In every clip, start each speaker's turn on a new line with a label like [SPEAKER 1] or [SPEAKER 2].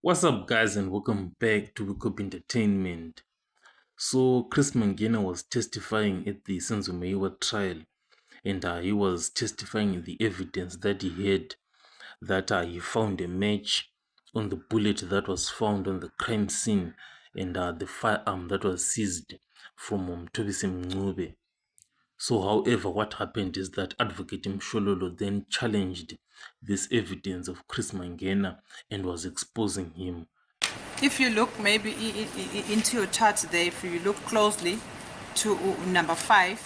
[SPEAKER 1] What's up, guys, and welcome back to Wake Up Entertainment. So, Chris Mangena was testifying at the Senzo Meyiwa trial, and he was testifying the evidence that he had that he found a match on the bullet that was found on the crime scene and the firearm that was seized from Tobisi Mncube. So, however, what happened is that Advocate Mshololo then challenged this evidence of Chris Mangena and was exposing him.
[SPEAKER 2] If you look maybe into your chart there, if you look closely to number 5,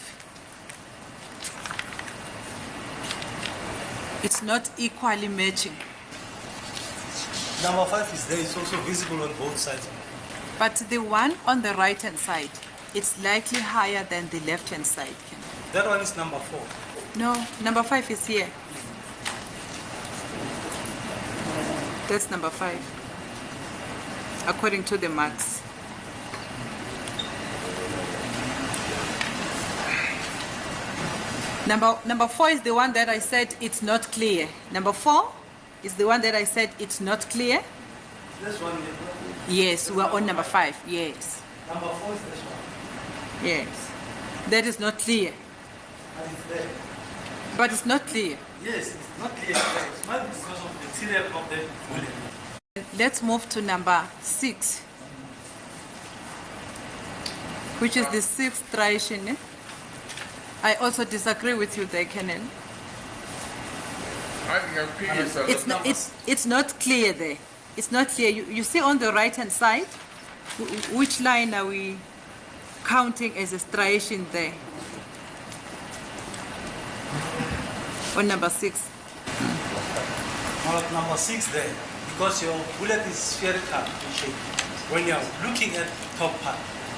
[SPEAKER 2] it's not equally matching.
[SPEAKER 3] Number 5 is there, it's also visible on both sides.
[SPEAKER 2] But the one on the right hand side, it's likely higher than the left hand side.
[SPEAKER 3] That one is number 4.
[SPEAKER 2] No, number 5 is here. That's number 5, according to the marks. Number 4 is the one that I said it's not clear. Number 4 is the one that I said it's not clear.
[SPEAKER 3] This one here.
[SPEAKER 2] Yes, we're on number 5. Yes.
[SPEAKER 3] Number 4 is this one.
[SPEAKER 2] Yes. That is not clear.
[SPEAKER 3] But it's there.
[SPEAKER 2] But it's not clear.
[SPEAKER 3] Yes, it's not clear. It's not because of the material of the bullet.
[SPEAKER 2] Let's move to number 6, which is the 6th striation. I also disagree with you there, Colonel. It's not clear there. It's not clear. You see on the right hand side, which line are we counting as a striation there? On number 6.
[SPEAKER 3] Well, number 6 there, because your bullet is spherical in shape. When you're looking at the top part,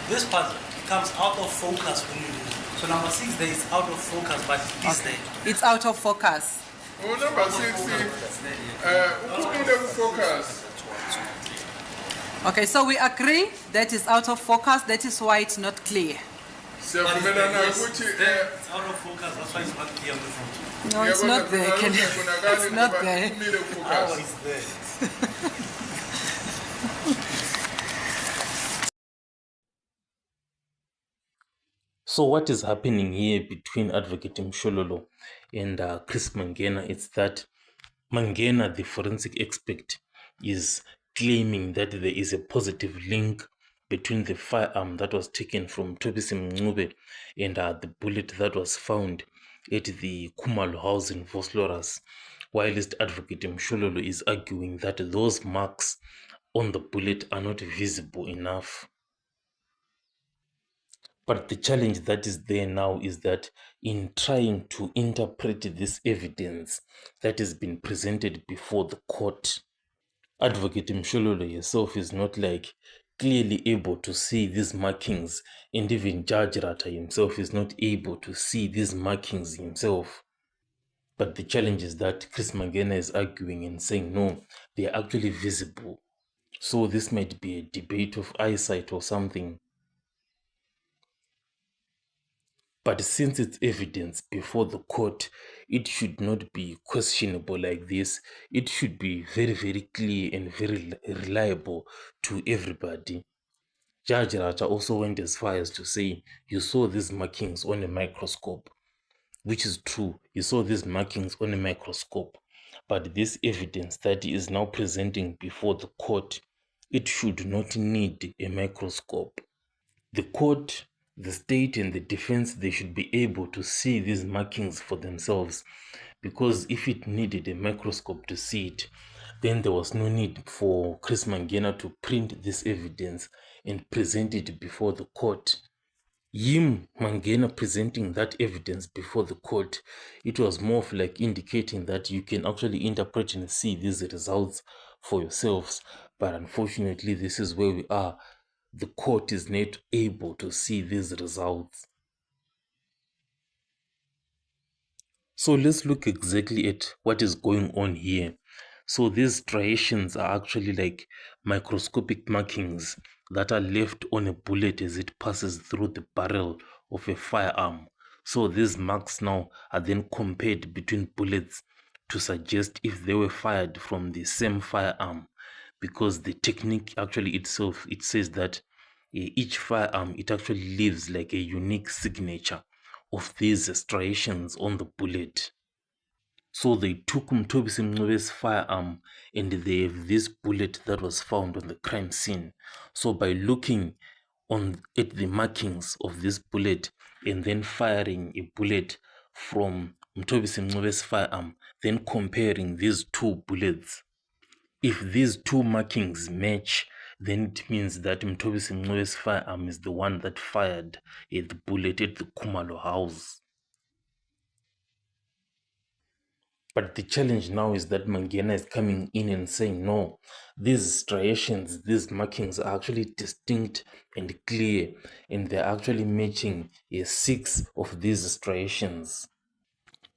[SPEAKER 3] this part becomes out of focus when you do it. So number 6 there is out of focus, but it is there.
[SPEAKER 2] It's out of focus.
[SPEAKER 4] Oh, number 6, focus.
[SPEAKER 2] Okay, so we agree that is out of focus. That is why it's not clear.
[SPEAKER 3] It's out of focus, that's why it's not clear on the front.
[SPEAKER 2] No, it's not there. It's not there.
[SPEAKER 3] Oh, it's there.
[SPEAKER 1] So what is happening here between Advocate Mshololo and Chris Mangena is that Mangena, the forensic expert, is claiming that there is a positive link between the firearm that was taken from Tobisi Mncube and the bullet that was found at the Khumalo house in Vosloorus, whilst Advocate Mshololo is arguing that those marks on the bullet are not visible enough. But the challenge that is there now is that in trying to interpret this evidence that has been presented before the court, Advocate Mshololo herself is not like clearly able to see these markings, and even Judge Rata himself is not able to see these markings himself. But the challenge is that Chris Mangena is arguing and saying no, they are actually visible. So this might be a debate of eyesight or something. But since it's evidence before the court, it should not be questionable like this. It should be very, very clear and very reliable to everybody. Judge Raja also went as far as to say, you saw these markings on a microscope, which is true. You saw these markings on a microscope. But this evidence that is now presenting before the court, it should not need a microscope. The court, the state and the defense, they should be able to see these markings for themselves, because if it needed a microscope to see it, then there was no need for Chris Mangena to print this evidence and present it before the court. Mangena presenting that evidence before the court, it was more of like indicating that you can actually interpret and see these results for yourselves. But unfortunately, this is where we are. The court is not able to see these results. So let's look exactly at what is going on here. So these striations are actually like microscopic markings that are left on a bullet as it passes through the barrel of a firearm. So these marks now are then compared between bullets to suggest if they were fired from the same firearm. because the technique actually itself, it says that each firearm, it actually leaves like a unique signature of these striations on the bullet. So they took Mthobisi Mncebe's firearm and they have this bullet that was found on the crime scene. So by looking at the markings of this bullet and then firing a bullet from Mthobisi Mncebe's firearm, then comparing these two bullets, if these two markings match, then it means that Mthobisi Mncebe's firearm is the one that fired the bullet at the Khumalo house. But the challenge now is that Mangena is coming in and saying, no, these striations, these markings are actually distinct and clear, and they're actually matching 6 of these striations.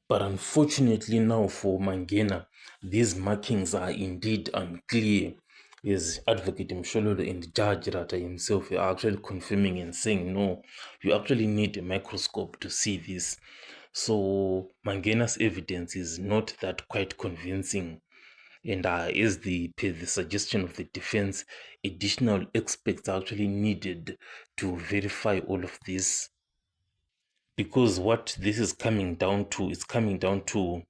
[SPEAKER 1] But unfortunately now for Mangena, these markings are indeed unclear. As Advocate Mshololo and Judge Rata himself are actually confirming and saying, no, you actually need a microscope to see this. So Mangena's evidence is not that quite convincing. And as per the suggestion of the defense, additional experts are actually needed to verify all of this. Because what this is coming down to is coming down to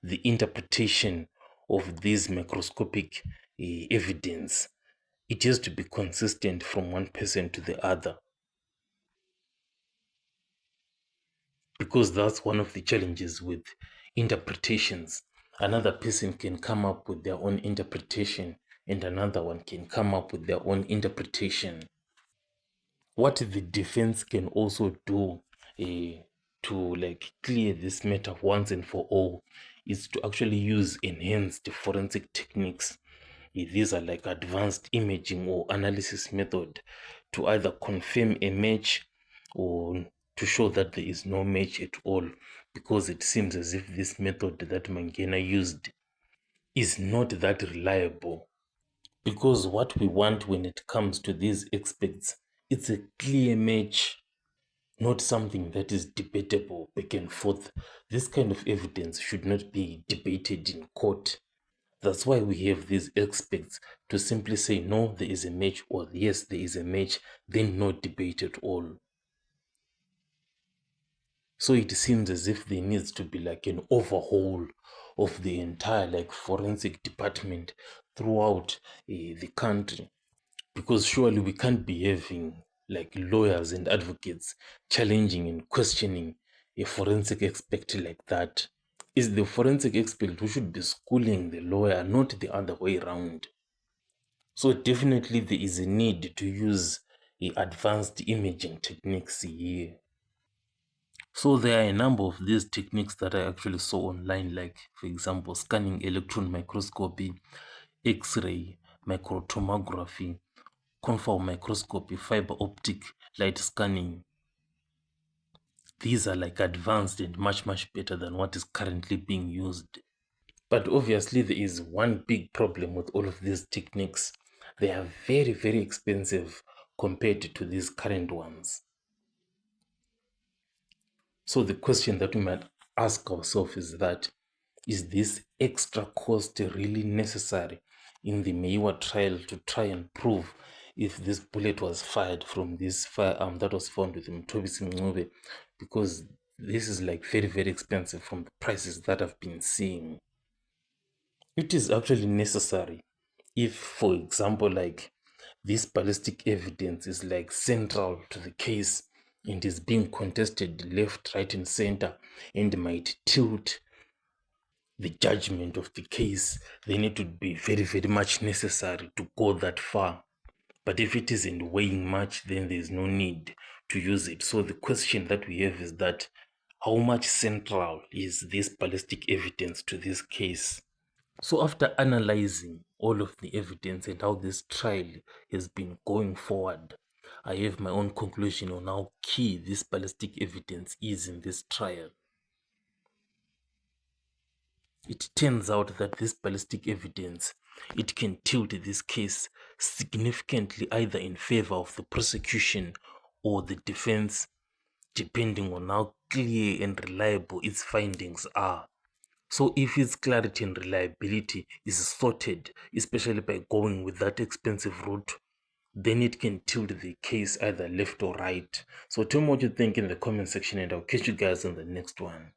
[SPEAKER 1] the interpretation of this microscopic evidence. It has to be consistent from one person to the other, because that's one of the challenges with interpretations. Another person can come up with their own interpretation and another one can come up with their own interpretation. What the defense can also do to like clear this matter once and for all is to actually use enhanced forensic techniques. These are like advanced imaging or analysis method to either confirm a match or to show that there is no match at all, because it seems as if this method that Mangena used is not that reliable. Because what we want when it comes to these experts, it's a clear match, not something that is debatable back and forth. This kind of evidence should not be debated in court. That's why we have these experts to simply say, no, there is a match, or yes, there is a match, then no debate at all. So it seems as if there needs to be like an overhaul of the entire like forensic department throughout the country, because surely we can't be having like lawyers and advocates challenging and questioning a forensic expert like that. Is the forensic expert who should be schooling the lawyer, not the other way around. So definitely there is a need to use advanced imaging techniques here. So there are a number of these techniques that I actually saw online, like for example, scanning electron microscopy, X-ray, microtomography, confocal microscopy, fiber optic light scanning. These are like advanced and much better than what is currently being used. But obviously there is one big problem with all of these techniques. They are very expensive compared to these current ones. So the question that we might ask ourselves is that, is this extra cost really necessary in the Meyiwa trial to try and prove if this bullet was fired from this firearm that was found with Mthobisi Mncube? Because this is like very expensive from the prices that I've been seeing. It is actually necessary if, for example, like this ballistic evidence is like central to the case and is being contested left, right, and center, and might tilt the judgment of the case, then it would be very much necessary to go that far. But if it isn't weighing much, then there's no need to use it. So the question that we have is that, how much central is this ballistic evidence to this case? So after analyzing all of the evidence and how this trial has been going forward, I have my own conclusion on how key this ballistic evidence is in this trial. It turns out that this ballistic evidence, it can tilt this case significantly either in favor of the prosecution or the defense, depending on how clear and reliable its findings are. So if its clarity and reliability is sorted, especially by going with that expensive route, then it can tilt the case either left or right. So tell me what you think in the comment section, and I'll catch you guys in the next one.